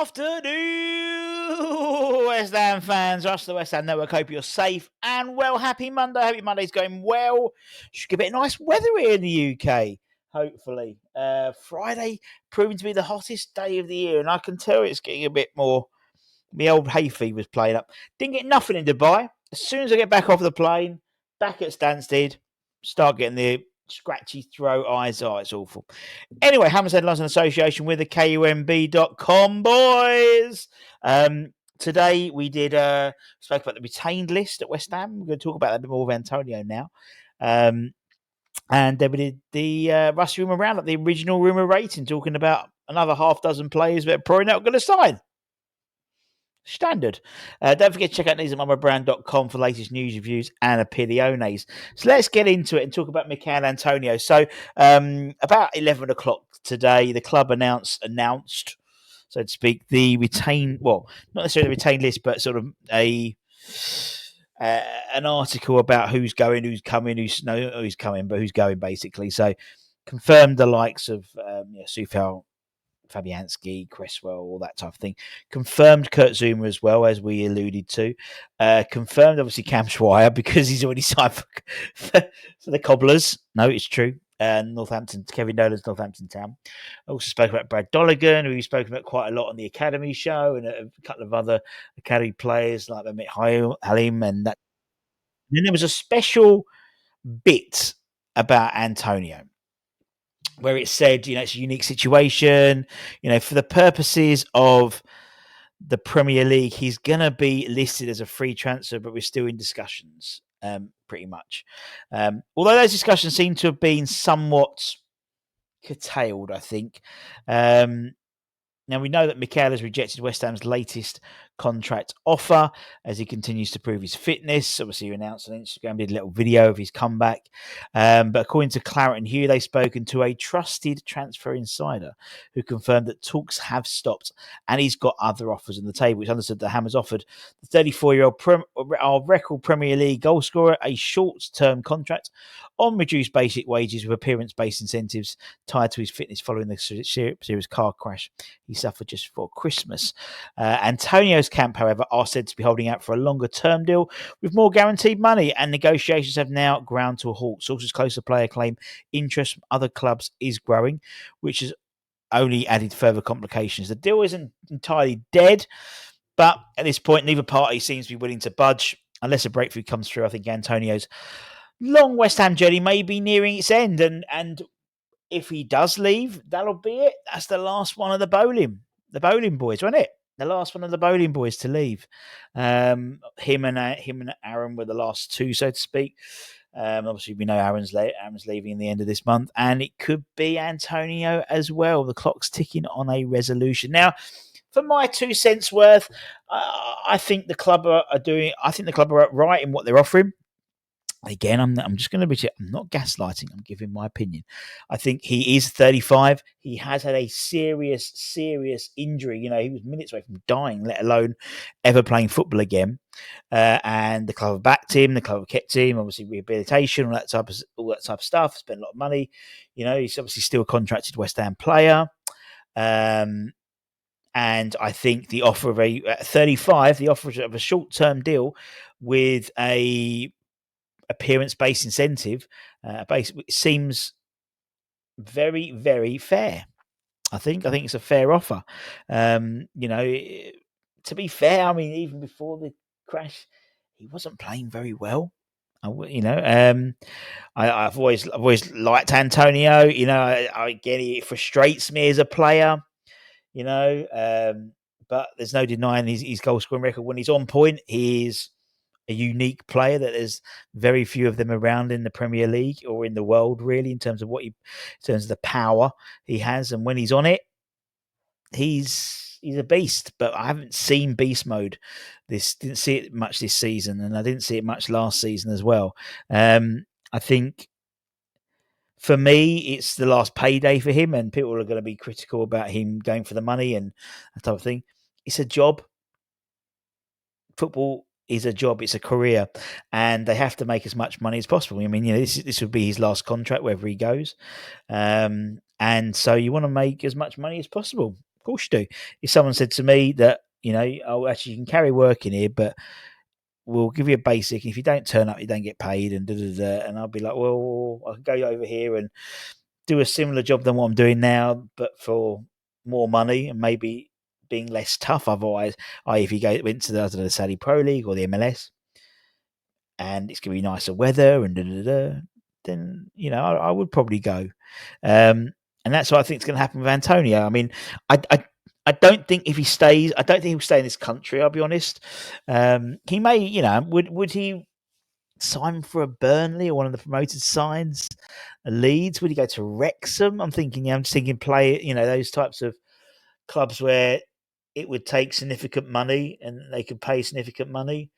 Afternoon, West Ham fans. Rush the West Ham Network. Hope you're safe and well. Happy Monday. Hope your Monday's going well. Should get a bit of nice weather here in the UK. Hopefully, Friday proving to be the hottest day of the year, and I can tell it's getting a bit more. The old hay fever's playing up. Didn't get nothing in Dubai. As soon as I get back off the plane, back at Stansted, start getting the scratchy throat, eyes. Oh, it's awful. Anyway, Hammersmith London Association with the KUMB.com boys. Today we spoke about the retained list at West Ham. We're going to talk about that a bit more with Antonio now. And then we did the Russ Rumour Roundup, the original rumour rating, talking about another half dozen players that are probably not going to sign. Standard. Don't forget to check out neesandmamabrand.com for the latest news, reviews, and opiniones. So let's get into it and talk about Michail Antonio. So about 11 o'clock today, the club announced, so to speak, the retained, well, not necessarily the retained list, but sort of an article about who's going, who's coming, who's coming, but who's going, basically. So confirmed the likes of Sufal, Fabianski, Cresswell, all that type of thing. Confirmed Kurt Zouma as well, as we alluded to. Confirmed, obviously, Cam Schweier, because he's already signed for the Cobblers. No, it's true. Northampton, Kevin Nolan's Northampton Town. I also spoke about Brad Dolligan, who we've spoken about quite a lot on the Academy show, and a couple of other Academy players like Mehmet Halim and that. And then there was a special bit about Antonio, where it said, it's a unique situation, for the purposes of the Premier League, he's going to be listed as a free transfer, but we're still in discussions, pretty much. Although those discussions seem to have been somewhat curtailed, I think. Now, we know that Michail has rejected West Ham's latest contract offer as he continues to prove his fitness. Obviously, he announced on Instagram, did a little video of his comeback. But according to Claret and Hugh, they've spoken to a trusted transfer insider who confirmed that talks have stopped and he's got other offers on the table, which understood that Hammers offered the 34-year-old record Premier League goalscorer a short-term contract on reduced basic wages with appearance-based incentives tied to his fitness following the serious car crash he suffered just before Christmas. Antonio's camp, however, are said to be holding out for a longer-term deal with more guaranteed money, and negotiations have now ground to a halt. Sources close to player claim interest from other clubs is growing, which has only added further complications. The deal isn't entirely dead, but at this point, neither party seems to be willing to budge. Unless a breakthrough comes through, I think Antonio's long West Ham journey may be nearing its end, and if he does leave, that'll be it. That's the last one of the bowling boys, wasn't it? The last one of the bowling boys to leave. Him and Aaron were the last two, so to speak. Obviously, we know Aaron's leaving in the end of this month, and it could be Antonio as well. The clock's ticking on a resolution now. For my 2 cents worth, I think the club are right in what they're offering. Again, I'm just going to be. I'm not gaslighting. I'm giving my opinion. I think he is 35. He has had a serious injury. He was minutes away from dying, let alone ever playing football again. And the club have backed him. The club have kept him. Obviously, rehabilitation, all that type of stuff. Spent a lot of money. He's obviously still a contracted West Ham player. And I think the offer of 35, the offer of a short-term deal with a appearance-based incentive seems very, very fair. I think it's a fair offer. To be fair, I mean, even before the crash, he wasn't playing very well. I've always liked Antonio. I get it. It frustrates me as a player. But there's no denying his goal scoring record. When he's on point, he's a unique player that there's very few of them around in the Premier League or in the world, really, in terms of the power he has. And when he's on it, he's a beast. But I haven't seen beast mode. Didn't see it much this season, and I didn't see it much last season as well. I think for me, it's the last payday for him, and people are going to be critical about him going for the money and that type of thing. It's a job. Football is a job, it's a career, and they have to make as much money as possible. I mean, this would be his last contract wherever he goes, and so you want to make as much money as possible. course you do. If someone said to me that, oh, actually, you can carry work in here, but we'll give you a basic. If you don't turn up, you don't get paid, and and I'll be like, well, I can go over here and do a similar job than what I'm doing now, but for more money and maybe being less tough. Otherwise, if you went to the Saudi Pro League or the MLS, and it's going to be nicer weather and then I would probably go. And that's what I think is going to happen with Antonio. I mean, I don't think if he stays, I don't think he'll stay in this country. I'll be honest. He may, would he sign for a Burnley or one of the promoted sides, a Leeds? Would he go to Wrexham? I'm just thinking play, those types of clubs where it would take significant money and they could pay significant money.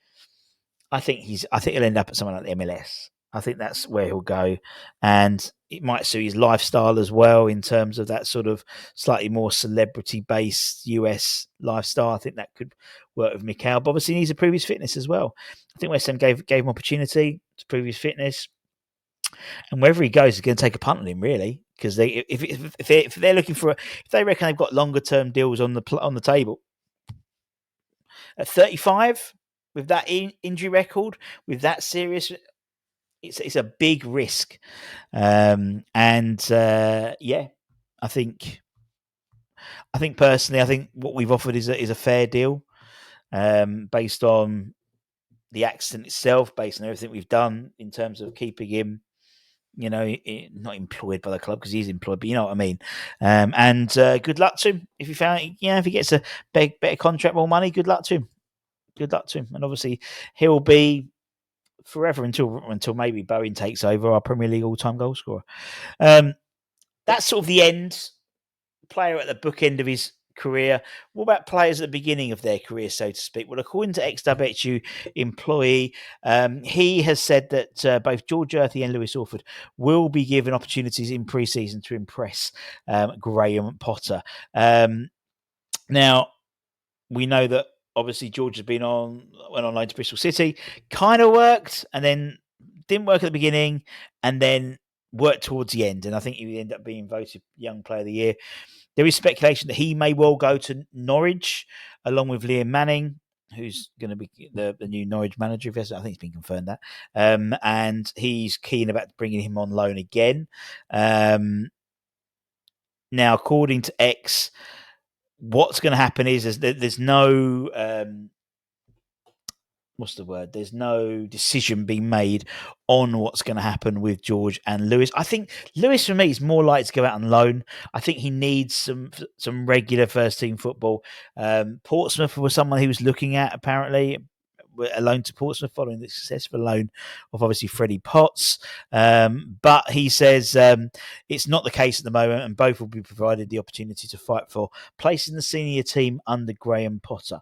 I think he'll end up at somewhere like the MLS. I think that's where he'll go, and it might suit his lifestyle as well in terms of that sort of slightly more celebrity-based US lifestyle. I think that could work with Mikel. But obviously, he needs to prove his fitness as well. I think West Ham gave him opportunity to prove his fitness, and wherever he goes, he's going to take a punt on him, really, because if they're looking for if they reckon they've got longer-term deals on the table at 35. With that injury record, with that serious, it's a big risk, I think personally, I think what we've offered is a fair deal, based on the accident itself, based on everything we've done in terms of keeping him, not employed by the club because he's employed, but you know what I mean. And good luck to him if he gets a better contract, more money. Good luck to him. Good luck to him, and obviously he'll be forever until maybe Bowen takes over, our Premier League all-time goal scorer. That's sort of the end. Player at the book end of his career. What about players at the beginning of their career, so to speak? Well, according to XWHU employee, he has said that both George Earthy and Lewis Orford will be given opportunities in pre-season to impress Graham Potter. Now, we know that obviously George has went on loan to Bristol City, kind of worked, and then didn't work at the beginning, and then worked towards the end. And I think he would end up being voted Young Player of the Year. There is speculation that he may well go to Norwich, along with Liam Manning, who's going to be the new Norwich manager. I think it's been confirmed that. And he's keen about bringing him on loan again. Now, according to X, what's going to happen is there's no there's no decision being made on what's going to happen with George and Lewis. I think Lewis, for me, is more likely to go out on loan. I think he needs some regular first team football. Portsmouth was someone he was looking at, apparently, a loan to Portsmouth following the successful loan of obviously Freddie Potts. But he says it's not the case at the moment, and both will be provided the opportunity to fight for place in the senior team under Graham Potter.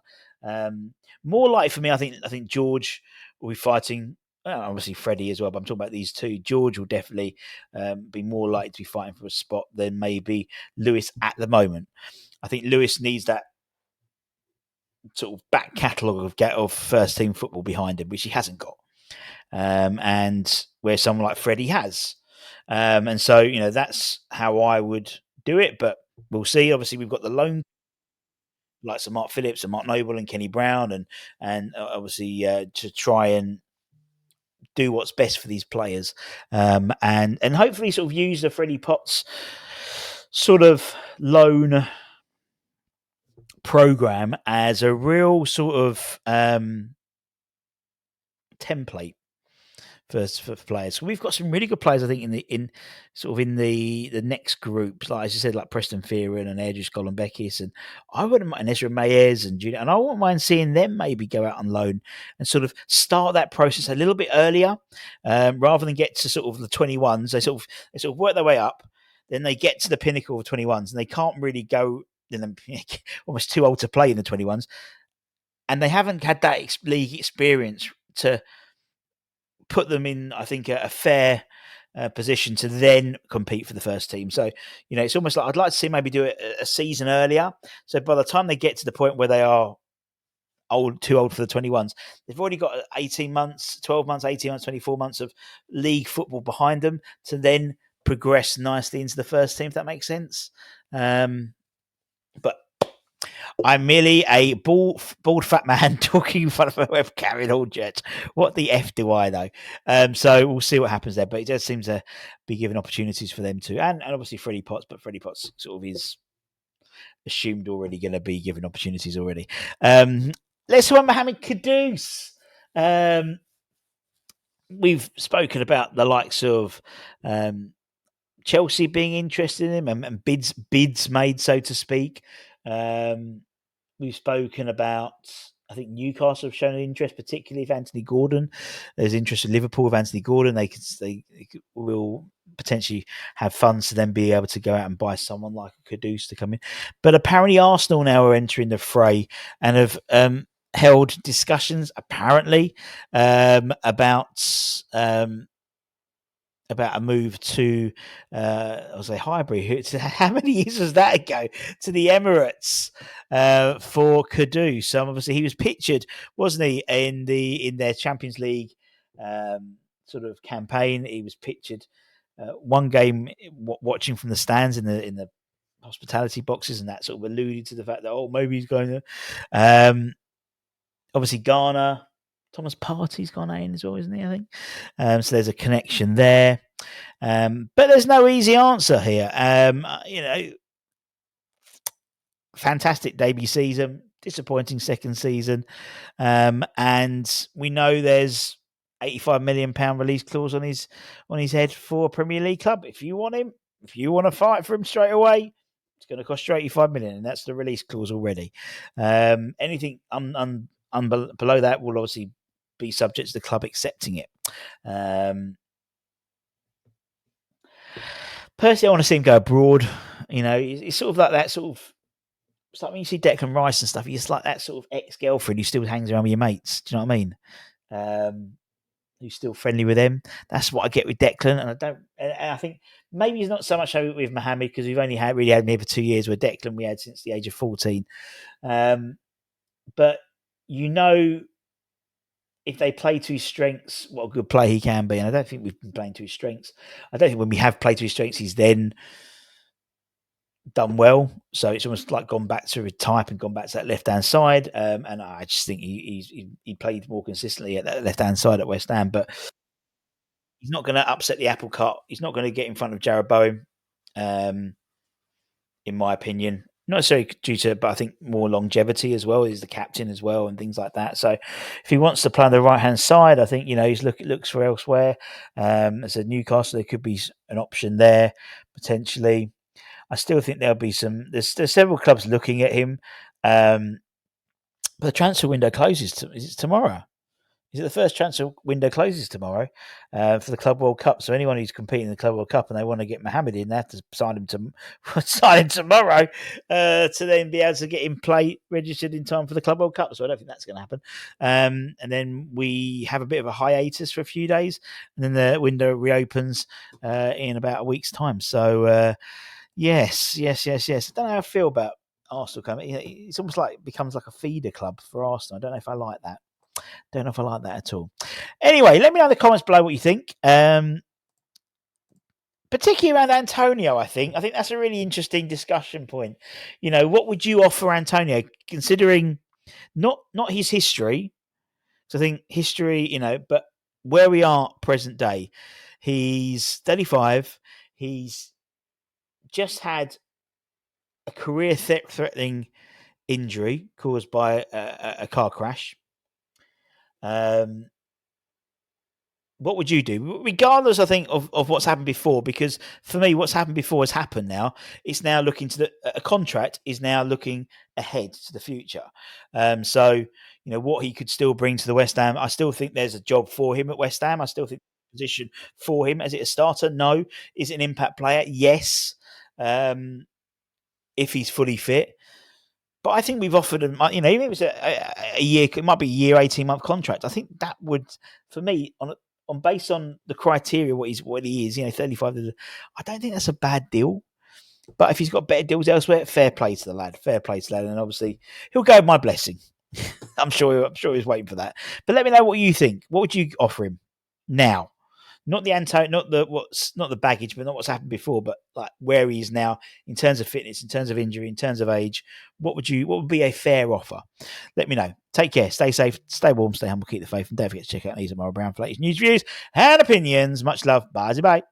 More likely for me, I think George will be fighting. Obviously, Freddie as well, but I'm talking about these two. George will definitely be more likely to be fighting for a spot than maybe Lewis at the moment. I think Lewis needs that sort of back catalogue of first team football behind him, which he hasn't got, and where someone like Freddie has. And so, that's how I would do it, but we'll see. Obviously, we've got the loan like Sir Mark Phillips and Mark Noble and Kenny Brown, and obviously to try and do what's best for these players, and hopefully sort of use the Freddie Potts sort of loan program as a real sort of template for players. We've got some really good players, I think, in the next group, like as you said, like Preston Fearon and Erdrich Golombekis, and I wouldn't mind Ezra Mayes and Junior, and I wouldn't mind seeing them maybe go out on loan and sort of start that process a little bit earlier, rather than get to sort of the 21s. They sort of work their way up, then they get to the pinnacle of 21s, and they can't really go. Then they're almost too old to play in the 21s, and they haven't had that league experience to put them in, I think, a fair position to then compete for the first team. So, it's almost like I'd like to see maybe do it a season earlier. So by the time they get to the point where they are too old for the 21s, they've already got 18 months, 12 months, 18 months, 24 months of league football behind them to then progress nicely into the first team, if that makes sense. But I'm merely a bald fat man talking in front of a webcam in all jets. What the F do I know? So we'll see what happens there. But it does seem to be given opportunities for them to, and obviously Freddie Potts, but Freddie Potts sort of is assumed already going to be given opportunities already. Let's talk about Mohamed Kudus. We've spoken about the likes of Chelsea being interested in him and bids made, so to speak. We've spoken about, I think Newcastle have shown an interest, particularly if Anthony Gordon. There's interest in Liverpool with Anthony Gordon. They will potentially have funds to then be able to go out and buy someone like a Kudus to come in. But apparently Arsenal now are entering the fray and have held discussions, apparently, about a move to, I say Highbury. How many years was that ago? To the Emirates for Kadu. So obviously he was pictured, wasn't he, in their Champions League sort of campaign? He was pictured one game watching from the stands in the hospitality boxes, and that sort of alluded to the fact that maybe he's going to. Obviously Ghana. Thomas Partey's gone in as well, isn't he? I think. So there's a connection there. But there's no easy answer here. Fantastic debut season, disappointing second season. And we know there's £85 million release clause on his head for a Premier League club. If you want him, if you want to fight for him straight away, it's going to cost you £85 million, and that's the release clause already. Anything below that will obviously be subject to the club accepting it. Personally, I want to see him go abroad. It's sort of like that sort of. It's like when you see Declan Rice and stuff, he's like that sort of ex-girlfriend who still hangs around with your mates. Do you know what I mean? Who's still friendly with them. That's what I get with Declan, and I don't. And I think maybe it's not so much so with Mohamed because we've only really had him here for 2 years. Where Declan we had since the age of 14. But if they play to his strengths, what a good player he can be. And I don't think we've been playing to his strengths. I don't think when we have played to his strengths, he's then done well. So it's almost like gone back to a type and gone back to that left-hand side. And I just think he played more consistently at that left-hand side at West Ham. But he's not going to upset the apple cart. He's not going to get in front of Jarrod Bowen, in my opinion. Not necessarily due to, but I think more longevity as well. He's the captain as well and things like that. So if he wants to play on the right-hand side, I think, he's looks for elsewhere. As a Newcastle, there could be an option there, potentially. I still think there'll be there's several clubs looking at him. But the transfer window closes, is it tomorrow? Is it the first transfer window closes tomorrow for the Club World Cup? So anyone who's competing in the Club World Cup and they want to get Mohamed in, they have to sign him tomorrow to then be able to get him registered in time for the Club World Cup. So I don't think that's going to happen. And then we have a bit of a hiatus for a few days, and then the window reopens in about a week's time. So yes. I don't know how I feel about Arsenal coming. It's almost like it becomes like a feeder club for Arsenal. I don't know if I like that. Don't know if I like that at all. Anyway, let me know in the comments below what you think. Particularly around Antonio, I think that's a really interesting discussion point. What would you offer Antonio, considering not his history? So I think history, but where we are present day. He's 35. He's just had a career-threatening injury caused by a car crash. What would you do, regardless? I think of what's happened before, because for me, what's happened before has happened. Now it's now looking to a contract is now looking ahead to the future. So what he could still bring to the West Ham. I still think there's a job for him at West Ham. I still think position for him. Is it a starter? No. Is it an impact player? Yes. If he's fully fit. But I think we've offered him, even if it was a year, it might be a year, 18-month contract. I think that would, for me, based on the criteria, what he is, 35. I don't think that's a bad deal. But if he's got better deals elsewhere, fair play to the lad. And obviously, he'll go with my blessing. I'm sure he's waiting for that. But let me know what you think. What would you offer him now not the baggage, but not what's happened before, but like where he is now in terms of fitness, in terms of injury, in terms of age. What would be a fair offer? Let me know. Take care, stay safe, stay warm, stay humble, keep the faith, and don't forget to check out News at Moral Brown for latest news, views, and opinions. Much love. Bye.